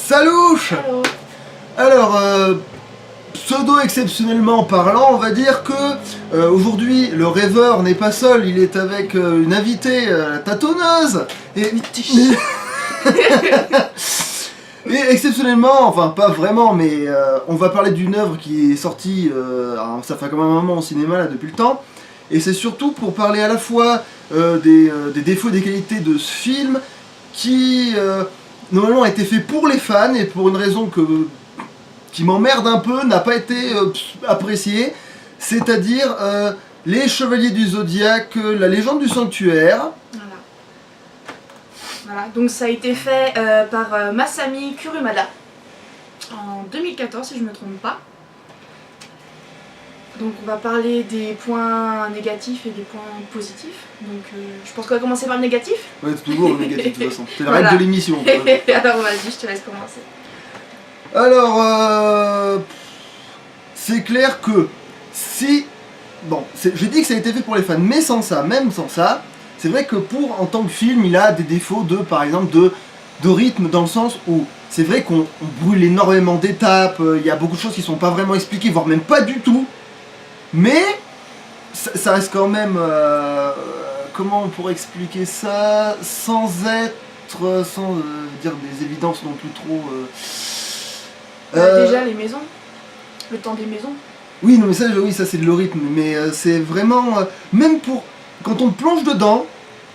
Salouche. Allô. Alors, pseudo-exceptionnellement parlant, on va dire que aujourd'hui, le rêveur n'est pas seul, il est avec une invitée tâtonneuse. Et... Et exceptionnellement, enfin pas vraiment, mais on va parler d'une œuvre qui est sortie, alors, ça fait quand même un moment au cinéma là depuis le temps, et c'est surtout pour parler à la fois des défauts et des qualités de ce film qui normalement a été fait pour les fans et pour une raison qui m'emmerde un peu, n'a pas été apprécié, c'est-à-dire les Chevaliers du Zodiaque, la légende du sanctuaire. Voilà, donc ça a été fait par Masami Kurumada en 2014 si je me trompe pas. Donc on va parler des points négatifs et des points positifs. Donc je pense qu'on va commencer par le négatif. Ouais, c'est toujours le négatif de toute façon, c'est la Voilà. règle de l'émission. Alors vas-y, je te laisse commencer. Alors, c'est clair que si... Bon, j'ai dit que ça a été fait pour les fans, mais sans ça, même sans ça, c'est vrai que en tant que film, il a des défauts par exemple, de rythme, dans le sens où c'est vrai qu'on brûle énormément d'étapes, il y a beaucoup de choses qui sont pas vraiment expliquées, voire même pas du tout, mais ça reste quand même... comment on pourrait expliquer ça sans dire des évidences non plus trop... Déjà les maisons, le temps des maisons. Oui, non, mais ça c'est le rythme, mais c'est vraiment... même pour... Quand on plonge dedans,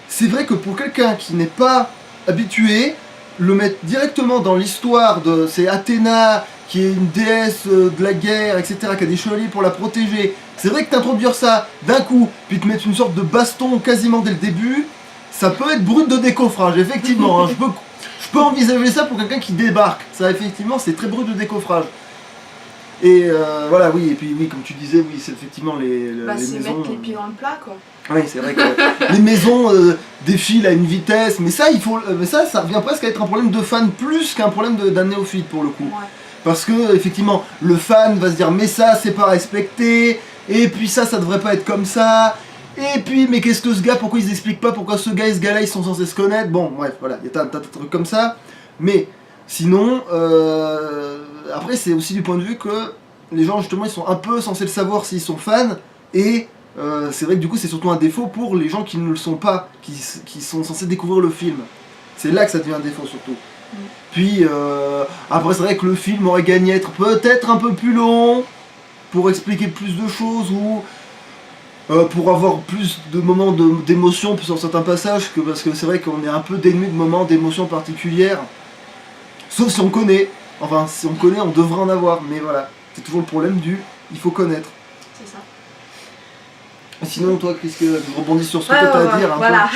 c'est vrai que pour quelqu'un qui n'est pas habitué, le mettre directement dans l'histoire de... C'est Athéna, qui est une déesse de la guerre, etc., qui a des chevaliers pour la protéger. C'est vrai que t'introduire ça d'un coup, puis te mettre une sorte de baston quasiment dès le début, ça peut être brut de décoffrage, effectivement. Hein, je peux envisager ça pour quelqu'un qui débarque. Ça, effectivement, c'est très brut de décoffrage. Et voilà, oui, et puis oui, comme tu disais, oui, c'est effectivement les c'est maisons... mettre les pieds dans le plat, quoi. Oui, c'est vrai que les maisons défilent à une vitesse, mais ça, ça revient presque à être un problème de fan plus qu'un problème d'un néophyte pour le coup. Ouais. Parce que, effectivement, le fan va se dire, mais ça, c'est pas respecté, et puis ça devrait pas être comme ça, et puis, mais qu'est-ce que ce gars, pourquoi ils expliquent pas pourquoi ce gars et ce gars-là, ils sont censés se connaître. Bon, bref, voilà, il y a un tas de trucs comme ça, mais sinon, après, c'est aussi du point de vue que les gens, justement, ils sont un peu censés le savoir s'ils sont fans, et c'est vrai que du coup, c'est surtout un défaut pour les gens qui ne le sont pas, qui sont censés découvrir le film. C'est là que ça devient un défaut, surtout. Puis, après, c'est vrai que le film aurait gagné à être peut-être un peu plus long, pour expliquer plus de choses, ou pour avoir plus de moments d'émotion sur certains passages, parce que c'est vrai qu'on est un peu dénué de moments d'émotion particulières. Sauf si on connaît. Enfin, si on connaît, on devrait en avoir, mais voilà. C'est toujours le problème il faut connaître. C'est ça. Sinon, toi, qu'est-ce que je rebondis sur ce que tu as à dire un voilà.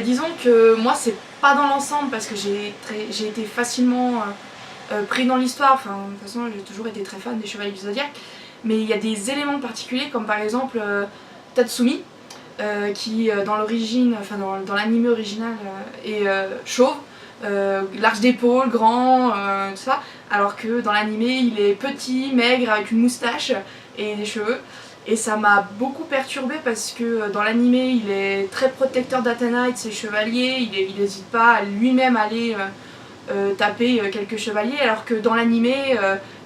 Disons que moi, c'est pas dans l'ensemble parce que j'ai été facilement pris dans l'histoire. Enfin, de toute façon, j'ai toujours été très fan des Chevaliers du Zodiaque. Mais il y a des éléments particuliers, comme par exemple Tatsumi, qui dans l'origine, enfin dans l'anime original, est chauve, large d'épaule, grand, tout ça. Alors que dans l'anime, il est petit, maigre, avec une moustache et des cheveux. Et ça m'a beaucoup perturbée parce que dans l'anime, il est très protecteur d'Athéna et de ses chevaliers. Il n'hésite pas à lui-même aller taper quelques chevaliers, alors que dans l'anime,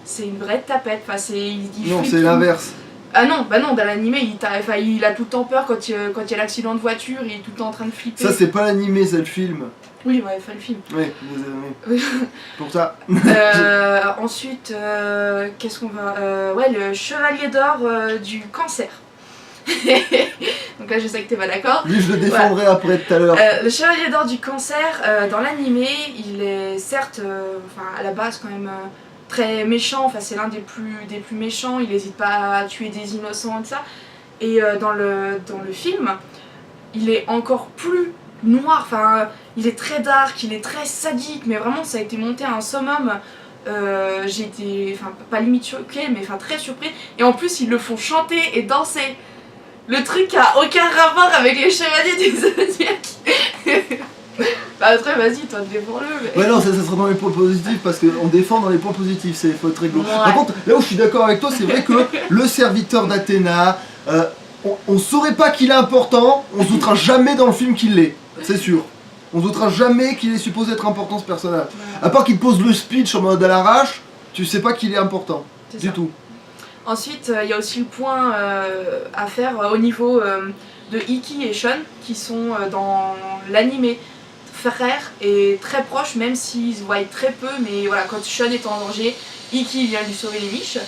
c'est une vraie tapette. Enfin, non, c'est l'inverse. Ah non, bah non, dans l'anime, il a tout le temps peur quand il y a l'accident de voiture, il est tout le temps en train de flipper. Ça, c'est pas l'anime, c'est le film. Oui, ouais, enfin le film. Oui, pour ça. Ensuite, qu'est-ce qu'on va... ouais, le Chevalier d'Or du Cancer. Donc là, je sais que t'es pas d'accord. Lui, je le défendrai après tout à l'heure. Le Chevalier d'Or du Cancer, dans l'animé, il est certes, à la base quand même très méchant. Enfin, c'est l'un des plus méchants. Il n'hésite pas à tuer des innocents et tout ça. Et dans le film, il est encore plus noir. Enfin, il est très dark, il est très sadique. Mais vraiment, ça a été monté à un summum. J'ai été, pas limite choquée, mais très surpris. Et en plus, ils le font chanter et danser. Le truc a aucun rapport avec les Chevaliers du Zodiaque. Bah après, vas-y, toi, défends-le. Mais... Ouais, non, ça sera dans les points positifs parce qu'on défend dans les points positifs, c'est faut être réglo. Ouais. Par contre, là où je suis d'accord avec toi, c'est vrai que le serviteur d'Athéna, on saurait pas qu'il est important, on se doutera jamais dans le film qu'il l'est, c'est sûr. on se doutera jamais qu'il est supposé être important ce personnage. Voilà. À part qu'il pose le speech en mode à l'arrache, tu sais pas qu'il est important. C'est Du ça. tout. Ensuite, il y a aussi le point à faire au niveau de Ikki et Sean, qui sont dans l'animé frères et très proches, même s'ils se voient très peu, mais voilà, quand Sean est en danger, Ikki vient lui sauver les miches.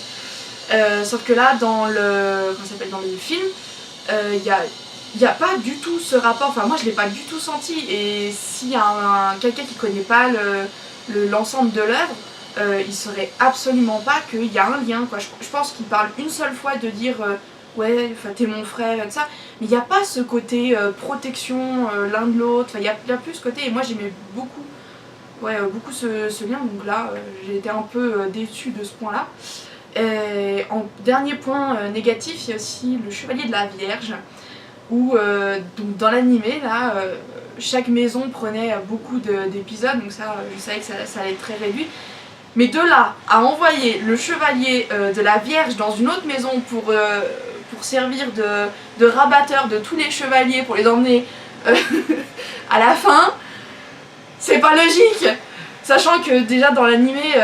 Sauf que là, dans le film, il n'y a pas du tout ce rapport, enfin moi je l'ai pas du tout senti, et s'il y a quelqu'un qui connaît pas l'ensemble de l'œuvre, il saurait absolument pas qu'il y a un lien, quoi. Je pense qu'il parle une seule fois de dire ouais, t'es mon frère et tout ça, mais il n'y a pas ce côté protection l'un de l'autre, il y a plus ce côté, et moi j'aimais beaucoup, beaucoup ce lien, donc là j'ai été un peu déçue de ce point-là. Et en dernier point négatif, il y a aussi le Chevalier de la Vierge, où donc dans l'animé, là, chaque maison prenait beaucoup d'épisodes, donc ça, je savais que ça allait être très réduit. Mais de là à envoyer le Chevalier de la Vierge dans une autre maison pour servir de rabatteur de tous les chevaliers, pour les emmener à la fin, c'est pas logique. Sachant que déjà dans l'animé,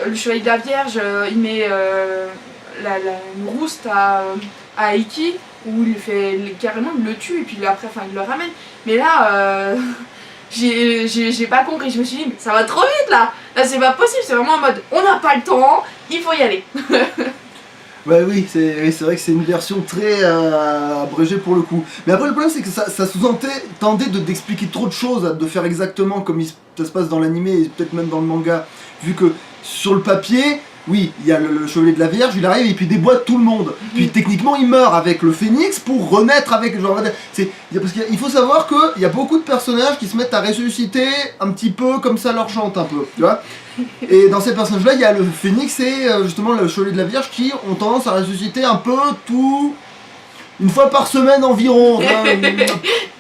le Chevalier de la Vierge, il met une rouste à Ikki, où il fait carrément, il le tue et puis après, il le ramène. Mais là, j'ai pas compris, je me suis dit, mais ça va trop vite là. Là c'est pas possible, c'est vraiment en mode, on n'a pas le temps, il faut y aller. Bah oui, c'est vrai que c'est une version très abrégée pour le coup. Mais après le problème c'est que ça sous-entendait d'expliquer trop de choses, de faire exactement comme ça se passe dans l'animé et peut-être même dans le manga. Vu que sur le papier, oui, il y a le Chevalier de la Vierge, il arrive et puis déboîte tout le monde. Puis techniquement il meurt avec le phénix pour renaître avec... parce qu'il faut savoir qu'il y a beaucoup de personnages qui se mettent à ressusciter un petit peu comme ça leur chante un peu, tu vois. Et dans ces personnages-là, il y a le Phénix et justement le Chevalier de la Vierge qui ont tendance à ressusciter un peu une fois par semaine environ,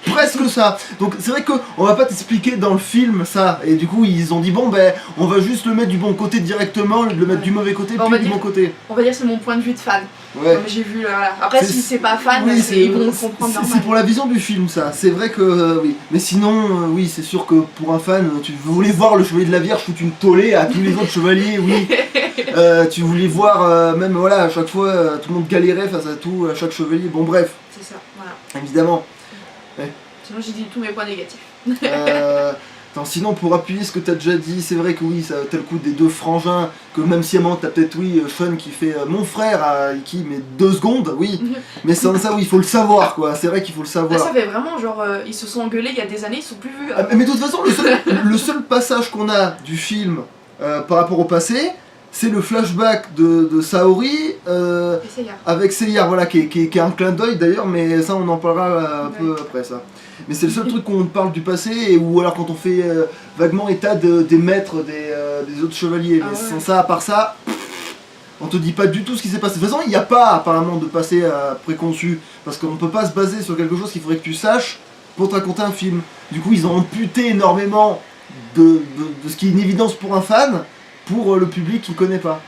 presque ça. Donc c'est vrai qu'on va pas t'expliquer dans le film ça, et du coup ils ont dit bon ben on va juste le mettre du bon côté directement, le mettre du mauvais côté puis du bon côté. On va dire c'est mon point de vue de fan. Ouais. Comme j'ai vu, voilà. Après si c'est pas fan, oui, ils vont comprendre normal. C'est pour la vision du film ça, c'est vrai que oui. Mais sinon, oui c'est sûr que pour un fan, tu voulais voir le Chevalier de la Vierge foutre une tollée à tous les autres chevaliers, oui. Tu voulais voir, même voilà, à chaque fois tout le monde galérait face à chaque chevalier, bon bref. C'est ça, voilà. Évidemment. Ouais. Sinon j'ai dit tous mes points négatifs. Sinon pour appuyer ce que t'as déjà dit, c'est vrai que oui, ça t'as le coup des deux frangins, que même si à un moment t'as peut-être Sean qui fait mon frère à Ikki, mais 2 secondes, oui, mais sans ça oui, il faut le savoir quoi, c'est vrai qu'il faut le savoir. Là, ça fait vraiment genre, ils se sont engueulés il y a des années, ils sont plus vus. Mais de toute façon, le seul passage qu'on a du film par rapport au passé, c'est le flashback de Saori avec Seiya, voilà, qui est un clin d'œil d'ailleurs, mais ça on en parlera un peu après ça. Mais c'est le seul truc qu'on parle du passé, ou alors quand on fait vaguement état des maîtres des autres chevaliers. Mais sans ça, à part ça, on te dit pas du tout ce qui s'est passé. De toute façon, il n'y a pas apparemment de passé préconçu, parce qu'on ne peut pas se baser sur quelque chose qu'il faudrait que tu saches pour te raconter un film. Du coup, ils ont amputé énormément de ce qui est une évidence pour un fan, pour le public qui ne connaît pas.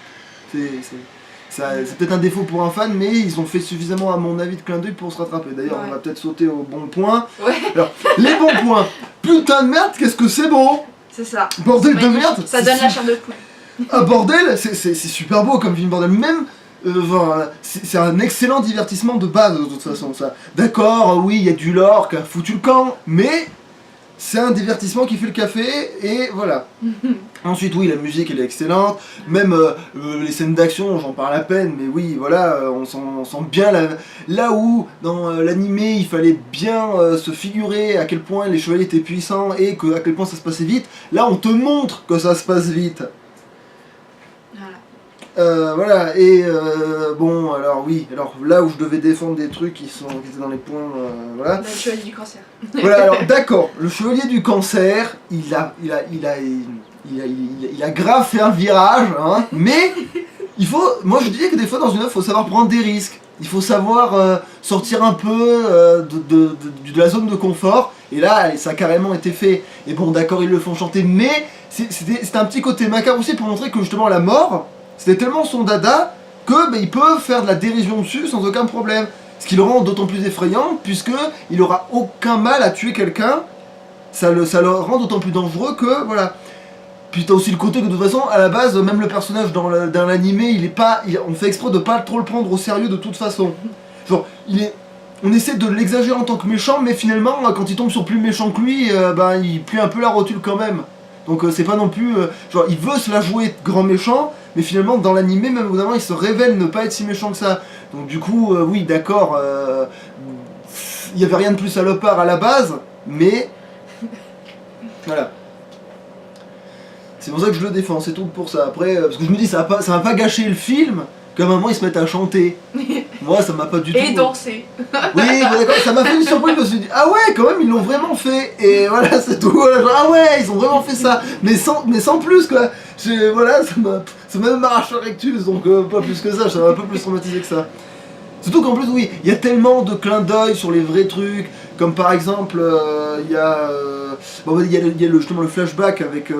C'est peut-être un défaut pour un fan, mais ils ont fait suffisamment, à mon avis, de clin d'œil pour se rattraper. D'ailleurs, on va peut-être sauter au bon point. Ouais. Alors, les bons points. Putain de merde, qu'est-ce que c'est beau! C'est ça. Bordel de merde! Ça donne la chair de poule. Ah bordel, c'est super beau comme film, bordel. Même, c'est un excellent divertissement de base, de toute façon, ça. D'accord, oui, il y a du lore qui a foutu le camp, mais c'est un divertissement qui fait le café, et voilà. Ensuite, oui, la musique elle est excellente, même les scènes d'action, j'en parle à peine, mais oui, voilà, on sent bien là où dans l'animé il fallait bien se figurer à quel point les chevaliers étaient puissants et à quel point ça se passait vite, là on te montre que ça se passe vite. Voilà, et bon, alors oui, alors là où je devais défendre des trucs qui étaient dans les points, voilà. Le chevalier du cancer. Voilà, alors d'accord, le chevalier du cancer, il a grave fait un virage, hein, mais moi je disais que des fois dans une œuvre, il faut savoir prendre des risques. Il faut savoir sortir un peu de la zone de confort, et là, ça a carrément été fait. Et bon, d'accord, ils le font chanter, mais c'était un petit côté macabre aussi pour montrer que justement la mort, c'était tellement son dada que il peut faire de la dérision dessus sans aucun problème. Ce qui le rend d'autant plus effrayant, puisque il aura aucun mal à tuer quelqu'un ça le rend d'autant plus dangereux que, voilà. Puis t'as aussi le côté que de toute façon, à la base, même le personnage dans l'animé, on fait exprès de pas trop le prendre au sérieux de toute façon. Genre, on essaie de l'exagérer en tant que méchant, mais finalement, quand il tombe sur plus méchant que lui, il plie un peu la rotule quand même. Donc c'est pas non plus... genre, il veut se la jouer grand méchant, mais finalement, dans l'animé, même évidemment, il se révèle ne pas être si méchant que ça. Donc du coup, oui, d'accord, il y avait rien de plus salopard à la base, mais... Voilà. C'est pour ça que je le défends, c'est tout pour ça. Après, parce que je me dis, ça va pas gâcher le film, qu'à un moment ils se mettent à chanter. Moi, ça m'a pas du tout... Et danser. Oui, bon, d'accord, ça m'a fait une surprise, je me suis dit, ah ouais, quand même, ils l'ont vraiment fait. Et voilà, c'est tout. Voilà, genre, ah ouais, ils ont vraiment fait ça. Mais sans plus, quoi. Voilà, ça m'a même arraché le rectus, donc pas plus que ça, ça m'a un peu plus traumatisé que ça. Surtout qu'en plus, oui, il y a tellement de clins d'œil sur les vrais trucs, comme par exemple, il y a justement le flashback avec,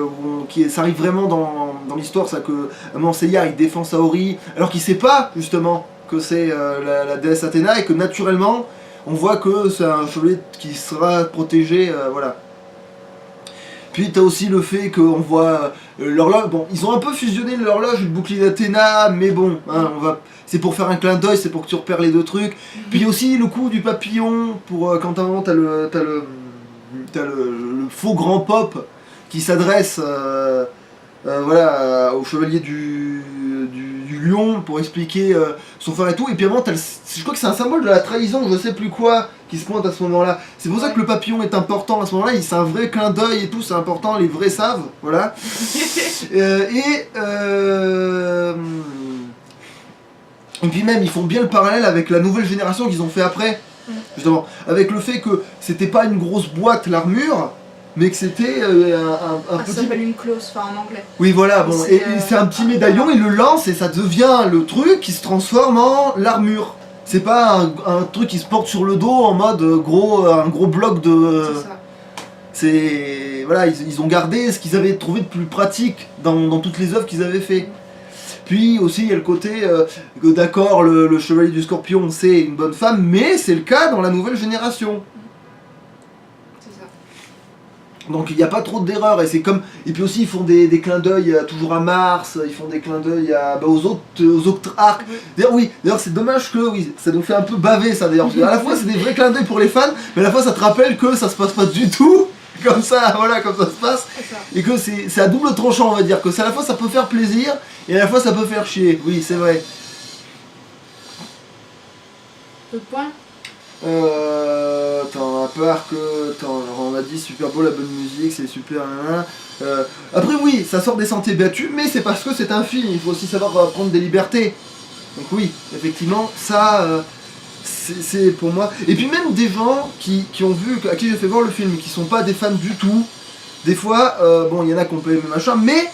ça arrive vraiment dans l'histoire, ça que à un moment Seiya il défend Saori, alors qu'il sait pas justement que c'est la déesse Athéna et que naturellement on voit que c'est un chevalier qui sera protégé, voilà. Puis t'as aussi le fait qu'on voit l'horloge, bon, ils ont un peu fusionné l'horloge et le bouclier d'Athéna, mais bon, hein, c'est pour faire un clin d'œil, c'est pour que tu repères les deux trucs. Puis aussi le coup du papillon, pour quand t'as le faux grand pop qui s'adresse voilà, au chevalier du lion pour expliquer son frère et tout, et puis à un moment, je crois que c'est un symbole de la trahison, je sais plus quoi, qui se pointe à ce moment-là. C'est pour ça que le papillon est important à ce moment-là, c'est un vrai clin d'œil et tout, c'est important, les vrais savent, voilà. Et puis même, ils font bien le parallèle avec la nouvelle génération qu'ils ont fait après, justement, avec le fait que c'était pas une grosse boîte l'armure, mais que c'était un petit... Ça s'appelle une close, enfin en anglais. Oui voilà, bon, et c'est un petit médaillon, il le lance et ça devient le truc qui se transforme en l'armure. C'est pas un truc qui se porte sur le dos en mode un gros bloc de... C'est ça. C'est... Voilà, ils ont gardé ce qu'ils avaient trouvé de plus pratique dans toutes les œuvres qu'ils avaient fait. Puis aussi il y a le côté que d'accord, le chevalier du scorpion c'est une bonne femme, mais c'est le cas dans la nouvelle génération. Donc il n'y a pas trop d'erreurs, et puis aussi ils font des clins d'œil toujours à Mars, ils font des clins d'œil aux autres arcs. D'ailleurs c'est dommage que ça nous fait un peu baver ça d'ailleurs, parce qu'à la fois c'est des vrais clins d'œil pour les fans, mais à la fois ça te rappelle que ça se passe pas du tout comme ça, voilà, comme ça se passe, et que c'est à double tranchant, on va dire, que à la fois ça peut faire plaisir, et à la fois ça peut faire chier, oui c'est vrai. Le point à part que, on a dit super beau, la bonne musique, c'est super, après oui, ça sort des sentiers battus, mais c'est parce que c'est un film, il faut aussi savoir prendre des libertés. Donc oui, effectivement, ça, c'est pour moi. Et puis même des gens qui ont vu, à qui j'ai fait voir le film, qui sont pas des fans du tout, des fois, bon, il y en a qui ont pas aimé machin, mais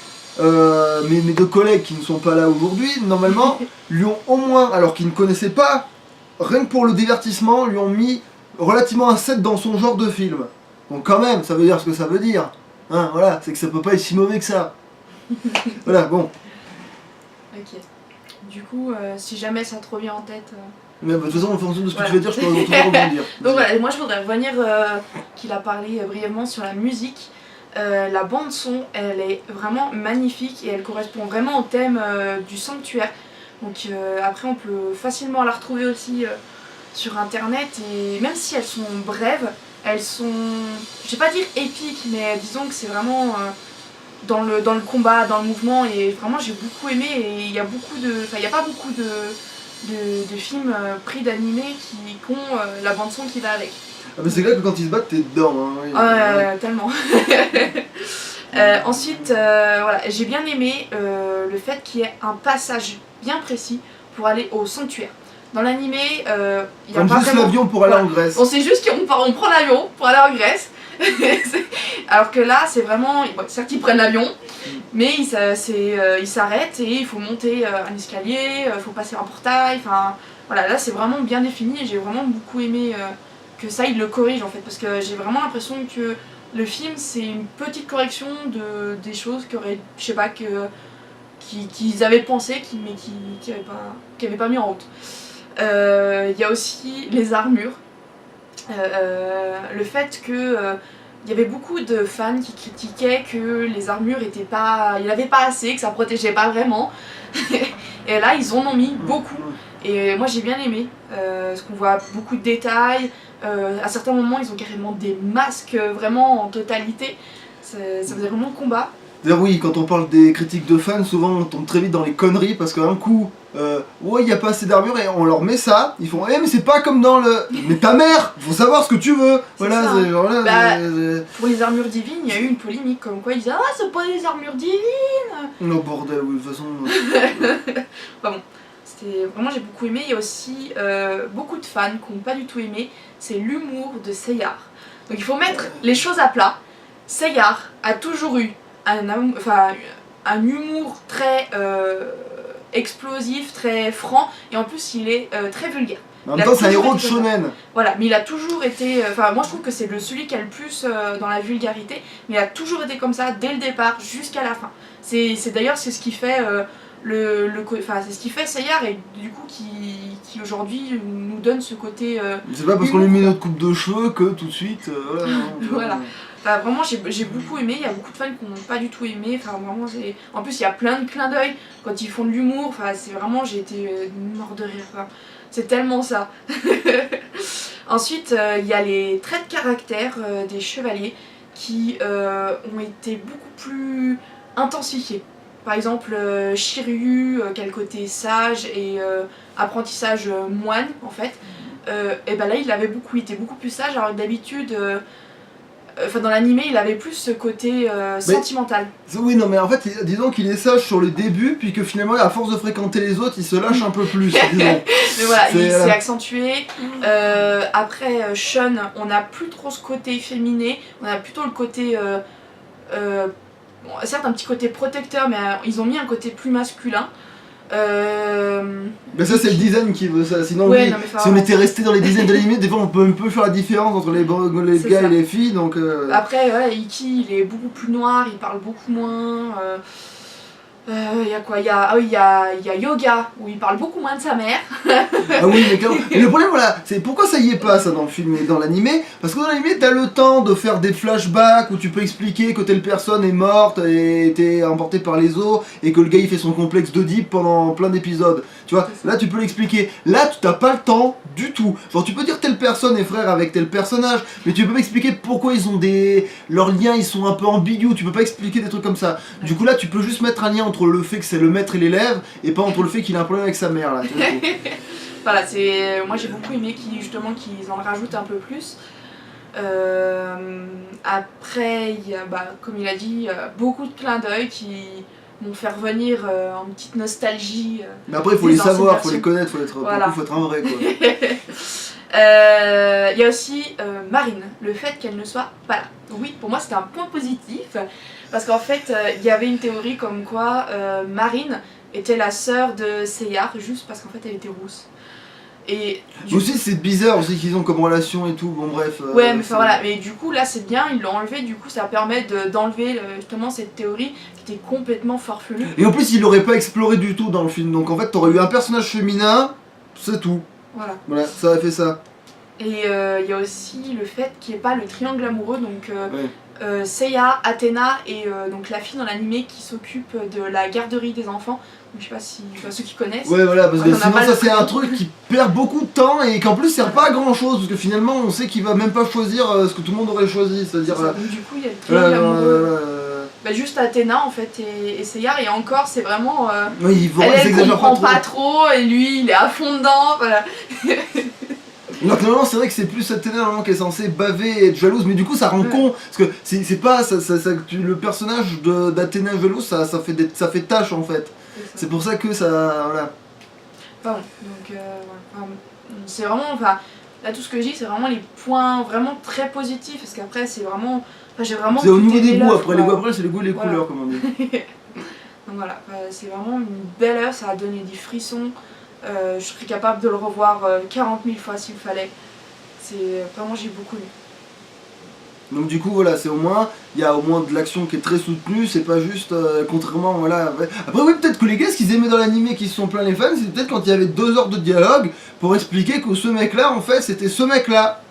mes deux collègues qui ne sont pas là aujourd'hui, normalement, lui ont au moins, alors qu'ils ne connaissaient pas, rien que pour le divertissement, lui ont mis relativement un 7 dans son genre de film. Donc quand même, ça veut dire ce que ça veut dire. Hein, voilà, c'est que ça peut pas être si mauvais que ça. Voilà, bon. Ok. Du coup, si jamais ça te revient en tête... Mais de toute façon, en fonction de ce que tu veux dire, je peux toujours rebondir. Donc voilà, moi je voudrais revenir, qu'il a parlé brièvement sur la musique. La bande son, elle est vraiment magnifique et elle correspond vraiment au thème du sanctuaire. Donc après on peut facilement la retrouver aussi sur internet, et même si elles sont brèves, elles sont, je vais pas dire épiques, mais disons que c'est vraiment dans le combat, dans le mouvement, et vraiment j'ai beaucoup aimé, et il y a pas beaucoup de films pris d'animés qui ont la bande son qui va avec. Ah mais c'est clair que quand ils se battent t'es dedans, hein. Tellement. Ensuite, voilà, j'ai bien aimé le fait qu'il y ait un passage bien précis pour aller au sanctuaire. Dans l'animé, il y a pas juste vraiment... l'avion pour aller en Grèce. On sait juste qu'on prend l'avion pour aller en Grèce. Alors que là, c'est vraiment... certes, ils prennent l'avion, mais ils s'arrêtent et il faut monter un escalier, il faut passer un portail, enfin... Voilà, là, c'est vraiment bien défini, et j'ai vraiment beaucoup aimé que ça, ils le corrigent, en fait, parce que j'ai vraiment l'impression que le film, c'est une petite correction des choses je sais pas, qu'ils avaient pensé, mais qui n'avaient pas mis en route. Il y a aussi les armures. Le fait que il y avait beaucoup de fans qui critiquaient que les armures étaient pas, il n'y en avait pas assez, que ça protégeait pas vraiment. Et là, ils en ont mis beaucoup. Et moi, j'ai bien aimé, parce qu'on voit beaucoup de détails. À certains moments, ils ont carrément des masques vraiment en totalité. Ça faisait vraiment combat. D'ailleurs oui, quand on parle des critiques de fans, souvent on tombe très vite dans les conneries parce qu'un coup, ouais il n'y a pas assez d'armure et on leur met ça, ils font mais c'est pas comme dans le... Mais ta mère, faut savoir ce que tu veux. Voilà, ça. c'est genre là... Pour les armures divines, il y a eu une polémique comme quoi ils disaient ah c'est pas des armures divines. Non bordel, oui de toute façon... Enfin bon, c'était vraiment j'ai beaucoup aimé. Il y a aussi beaucoup de fans qui n'ont pas du tout aimé, c'est l'humour de Seyar. Donc il faut mettre les choses à plat. Seyar a toujours eu un humour très explosif, très franc, et en plus il est très vulgaire. En même temps c'est un héros de shonen. Voilà, mais il a toujours été, moi je trouve que c'est celui qui a le plus dans la vulgarité, mais il a toujours été comme ça dès le départ jusqu'à la fin. C'est d'ailleurs c'est ce qui fait c'est ce qui fait Seyar et du coup qui aujourd'hui nous donne ce côté c'est pas parce qu'on lui met notre coupe de cheveux que tout de suite voilà. Voilà. Enfin, vraiment j'ai beaucoup aimé, il y a beaucoup de fans qui n'ont pas du tout aimé, enfin vraiment en plus il y a plein de clins d'œil quand ils font de l'humour, enfin c'est vraiment j'ai été mort de rire, enfin, c'est tellement ça. Ensuite il y a les traits de caractère des chevaliers qui ont été beaucoup plus intensifiés. Par exemple Shiryu qui a le côté sage et apprentissage moine en fait, et ben là il était beaucoup plus sage alors que d'habitude dans l'animé, il avait plus ce côté sentimental. Oui, non, mais en fait, disons qu'il est sage sur le début, puis que finalement, à force de fréquenter les autres, il se lâche un peu plus, disons. Mais voilà, il s'est accentué. Après, Shun, on n'a plus trop ce côté féminin, on a plutôt le côté... bon, certes, un petit côté protecteur, mais ils ont mis un côté plus masculin. Mais ça c'est le design qui veut ça, sinon ouais, oui, non, si on était resté dans les designs de l'anime, des fois on peut un peu faire la différence entre les gars et les filles donc... Après voilà, Ikki il est beaucoup plus noir, il parle beaucoup moins, y a quoi, il y a Yoga où il parle beaucoup moins de sa mère. Ah oui mais clairement, mais le problème voilà, c'est pourquoi ça y est pas ça dans le film et dans l'animé, parce que dans l'animé t'as le temps de faire des flashbacks où tu peux expliquer que telle personne est morte et était emportée par les eaux et que le gars il fait son complexe d'Oedipe pendant plein d'épisodes, tu vois, là tu peux l'expliquer, là tu n'as pas le temps du tout, genre tu peux dire telle personne est frère avec tel personnage, mais tu peux pas expliquer pourquoi ils ont leurs liens ils sont un peu ambigus, tu peux pas expliquer des trucs comme ça, du coup là tu peux juste mettre un lien entre le fait que c'est le maître et l'élève et pas entre le fait qu'il a un problème avec sa mère là. Voilà, moi j'ai beaucoup aimé qu'ils en rajoutent un peu plus. Après, il y a, comme il a dit, beaucoup de clins d'œil qui m'ont fait revenir en petite nostalgie. Mais après il faut les savoir, faut les connaître, faut être un vrai quoi. Il y a aussi Marine, le fait qu'elle ne soit pas là. Donc oui, pour moi c'était un point positif, parce qu'en fait il y avait une théorie comme quoi Marine était la sœur de Seyar, juste parce qu'en fait elle était rousse. Et aussi c'est bizarre aussi qu'ils ont comme relation et tout, bon bref. Ouais mais enfin voilà, mais du coup là c'est bien, ils l'ont enlevé, du coup ça permet d'enlever justement cette théorie qui était complètement farfelue. Et en plus il l'aurait pas exploré du tout dans le film, donc en fait t'aurais eu un personnage féminin, c'est tout. Voilà, ça aurait fait ça. Et il y a aussi le fait qu'il n'y ait pas le triangle amoureux, donc Seiya, Athéna et donc la fille dans l'animé qui s'occupe de la garderie des enfants. Donc, je sais pas si ceux qui connaissent. Ouais voilà, parce que sinon ça c'est un truc qui perd beaucoup de temps et qui en plus sert pas à grand chose, parce que finalement on sait qu'il va même pas choisir ce que tout le monde aurait choisi, c'est-à-dire... Donc du coup il y a le triangle amoureux. Juste Athéna en fait et Seyar, et encore c'est vraiment... oui, elle comprend pas trop et lui il est à fond dedans, voilà. Donc normalement c'est vrai que c'est plus Athéna qui est censée baver et être jalouse, mais du coup ça rend con, parce que c'est pas le personnage d'Athéna jalouse, ça fait tâche en fait. C'est pour ça que ça... voilà. Enfin, donc c'est vraiment... Enfin, là tout ce que je dis c'est vraiment les points vraiment très positifs, parce qu'après c'est vraiment... j'ai vraiment... C'est au niveau des goûts, après les goûts après c'est les goûts et les couleurs comme on dit. Donc voilà, c'est vraiment une belle œuvre, ça a donné des frissons. Je serais capable de le revoir 40 000 fois s'il fallait. Vraiment j'ai beaucoup aimé. Donc du coup voilà, c'est il y a au moins de l'action qui est très soutenue, c'est pas juste contrairement voilà. Après oui peut-être que les gars ce qu'ils aimaient dans l'animé qui se sont plein les fans, c'est peut-être quand il y avait 2 heures de dialogue pour expliquer que ce mec là en fait c'était ce mec là.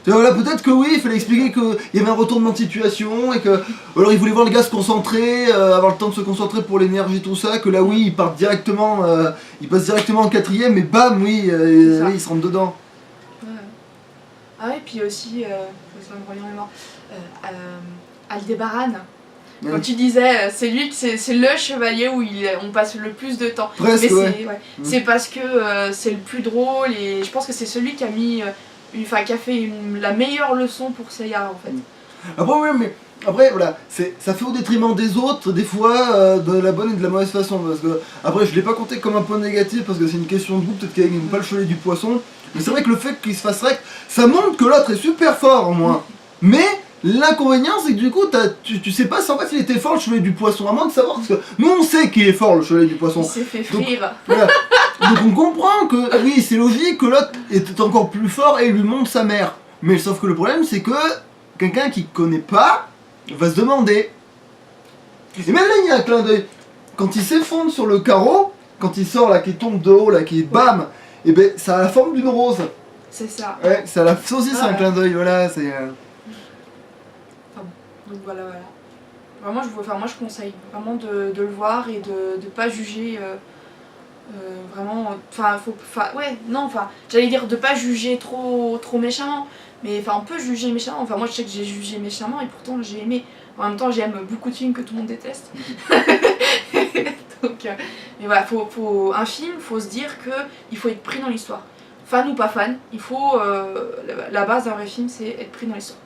Tu vois, voilà, peut-être que oui, il fallait expliquer qu'il y avait un retournement de situation et que. Ou alors il voulait voir le gars se concentrer, avoir le temps de se concentrer pour l'énergie, tout ça, que là oui, il part directement, il passe directement en quatrième et bam, oui, ça. oui, il se rentre dedans. Ouais. Ah ouais, puis aussi, ça me revient en mémoire, Aldébaran. Quand tu disais, c'est lui, c'est le chevalier où on passe le plus de temps. Presque, mais ouais. c'est parce que c'est le plus drôle et je pense que c'est celui qui a mis, qui a fait la meilleure leçon pour Seiya en fait. Après, oui, mais après, voilà, ça fait au détriment des autres, des fois, de la bonne et de la mauvaise façon. Parce que, après, je l'ai pas compté comme un point négatif parce que c'est une question de goût, peut-être qu'il n'aime pas le chevalier du poisson. Mais c'est vrai que le fait qu'il se fasse rect, ça montre que l'autre est super fort au moins. Mais l'inconvénient, c'est que du coup, tu sais pas si en fait il était fort le chevalier du poisson, à moins de savoir. Parce que nous, on sait qu'il est fort le chevalier du poisson. Il s'est fait frire. Voilà. Donc on comprend que, oui, c'est logique que l'autre est encore plus fort et lui montre sa mère. Mais sauf que le problème, c'est que quelqu'un qui connaît pas va se demander. Et même là, il y a un clin d'œil. Quand il s'effondre sur le carreau, quand il sort là, qui tombe de haut, là, qui bam, et ben ça a la forme d'une rose. C'est ça. Ouais, ça a aussi, c'est un clin d'œil, voilà, c'est. Donc voilà. Vraiment, moi je conseille vraiment de le voir et de pas juger vraiment. J'allais dire de pas juger trop méchamment, mais enfin on peut juger méchamment. Enfin moi je sais que j'ai jugé méchamment et pourtant j'ai aimé. En même temps j'aime beaucoup de films que tout le monde déteste. Donc mais voilà, un film, faut se dire que il faut être pris dans l'histoire. Fan ou pas fan, il faut la base d'un vrai film, c'est être pris dans l'histoire.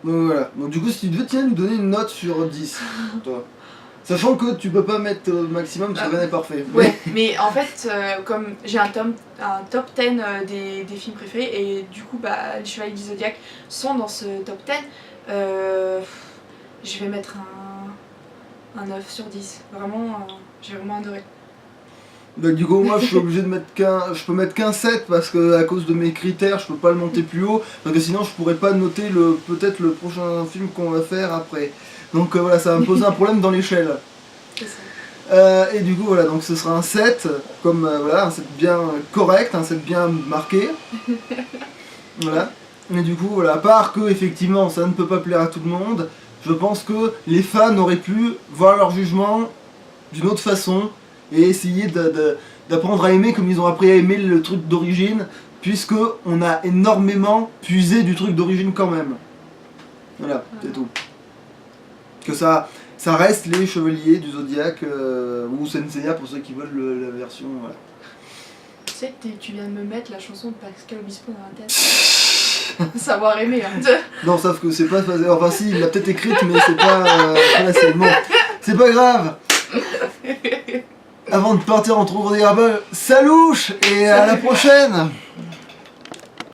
Donc voilà. Donc du coup, si tu devais nous donner une note sur 10, toi. Sachant que tu peux pas mettre au maximum parce que rien n'est parfait. Ouais, mais en fait, comme j'ai un top 10 des films préférés, et du coup, les Chevaliers du Zodiac sont dans ce top 10, je vais mettre un 9 sur 10. Vraiment, j'ai vraiment adoré. Donc du coup moi je suis obligé de mettre je peux mettre qu'un 7 parce que à cause de mes critères je peux pas le monter plus haut parce que sinon je pourrais pas noter peut-être le prochain film qu'on va faire après. Donc voilà, ça va me poser un problème dans l'échelle. Et du coup voilà, donc ce sera un 7 comme voilà, un 7 bien correct, un 7 bien marqué. Voilà. Et du coup voilà, à part que effectivement ça ne peut pas plaire à tout le monde, je pense que les fans auraient pu voir leur jugement d'une autre façon et essayer d'apprendre à aimer comme ils ont appris à aimer le truc d'origine, puisque on a énormément puisé du truc d'origine quand même. Voilà, c'est tout. Que ça reste les Chevaliers du Zodiac ou Senseiya pour ceux qui veulent la version. Voilà. Tu sais que tu viens de me mettre la chanson de Pascal Obispo dans la tête. Savoir aimer. Hein. Non, sauf que c'est pas. Enfin, si, il l'a peut-être écrite, mais c'est pas. Bon, c'est pas grave. Avant de partir en trouver des rabats, salouche et à la prochaine.